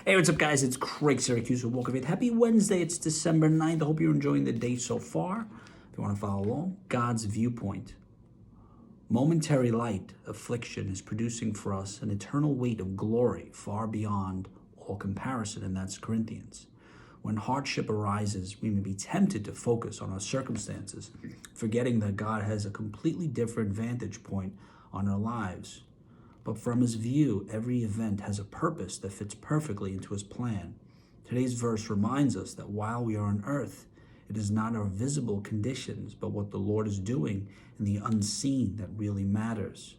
Hey, what's up, guys? It's Craig Syracusa. Welcome in. Happy Wednesday. It's December 9th. I hope you're enjoying the day so far. If you want to follow along, God's viewpoint. Momentary light, affliction, is producing for us an eternal weight of glory far beyond all comparison, and that's Corinthians. When hardship arises, we may be tempted to focus on our circumstances, forgetting that God has a completely different vantage point on our lives. But from his view, every event has a purpose that fits perfectly into his plan. Today's verse reminds us that while we are on earth, it is not our visible conditions, but what the Lord is doing in the unseen that really matters.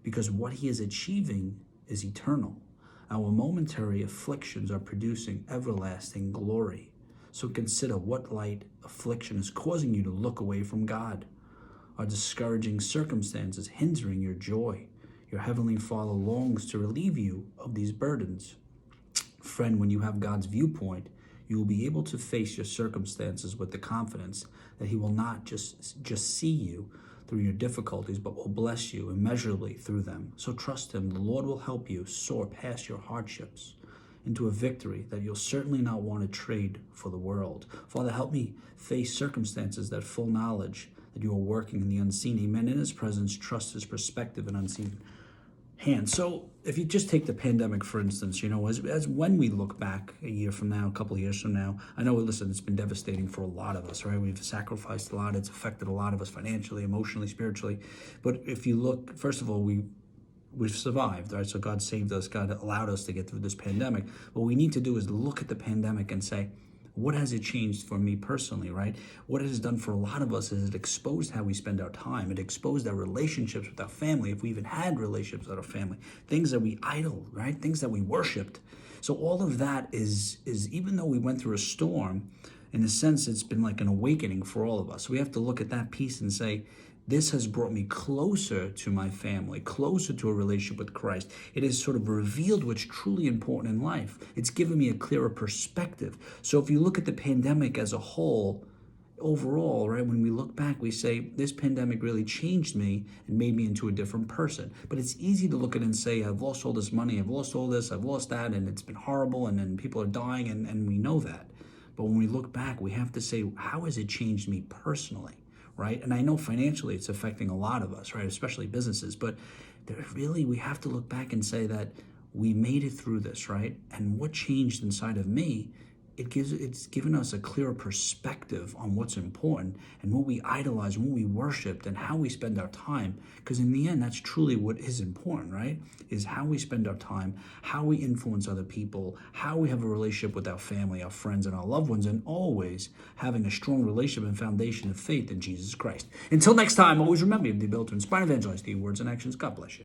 Because what he is achieving is eternal. Our momentary afflictions are producing everlasting glory. So consider what light affliction is causing you to look away from God. Are discouraging circumstances hindering your joy? Your Heavenly Father longs to relieve you of these burdens. Friend, when you have God's viewpoint, you will be able to face your circumstances with the confidence that he will not just see you through your difficulties, but will bless you immeasurably through them. So trust him. The Lord will help you soar past your hardships into a victory that you'll certainly not want to trade for the world. Father, help me face circumstances that full knowledge that you are working in the unseen. Amen. In his presence, trust his perspective and unseen hand. So if you just take the pandemic, for instance, as when we look back a year from now, a couple of years from now, I know, listen, it's been devastating for a lot of us, right? We've sacrificed a lot. It's affected a lot of us financially, emotionally, spiritually. But if you look, first of all, we've survived, right? So God saved us. God allowed us to get through this pandemic. What we need to do is look at the pandemic and say, what has it changed for me personally, right? What it has done for a lot of us is it exposed how we spend our time. It exposed our relationships with our family, if we even had relationships with our family, things that we idled, right? Things that we worshiped. So all of that is even though we went through a storm, in a sense, it's been like an awakening for all of us. We have to look at that piece and say, this has brought me closer to my family, closer to a relationship with Christ. It has sort of revealed what's truly important in life. It's given me a clearer perspective. So if you look at the pandemic as a whole, overall, right, when we look back, we say, this pandemic really changed me and made me into a different person. But it's easy to look at it and say, I've lost all this money, I've lost all this, I've lost that, and it's been horrible, and then people are dying, and we know that. But when we look back, we have to say, how has it changed me personally? Right? And I know financially it's affecting a lot of us, right? Especially businesses, but we have to look back and say that we made it through this, right? And what changed inside of me, it's given us a clearer perspective on what's important and what we idolize and what we worshiped and how we spend our time. Because in the end, that's truly what is important, right? Is how we spend our time, how we influence other people, how we have a relationship with our family, our friends, and our loved ones, and always having a strong relationship and foundation of faith in Jesus Christ. Until next time, always remember you have the ability to inspire and evangelize through your words and actions. God bless you.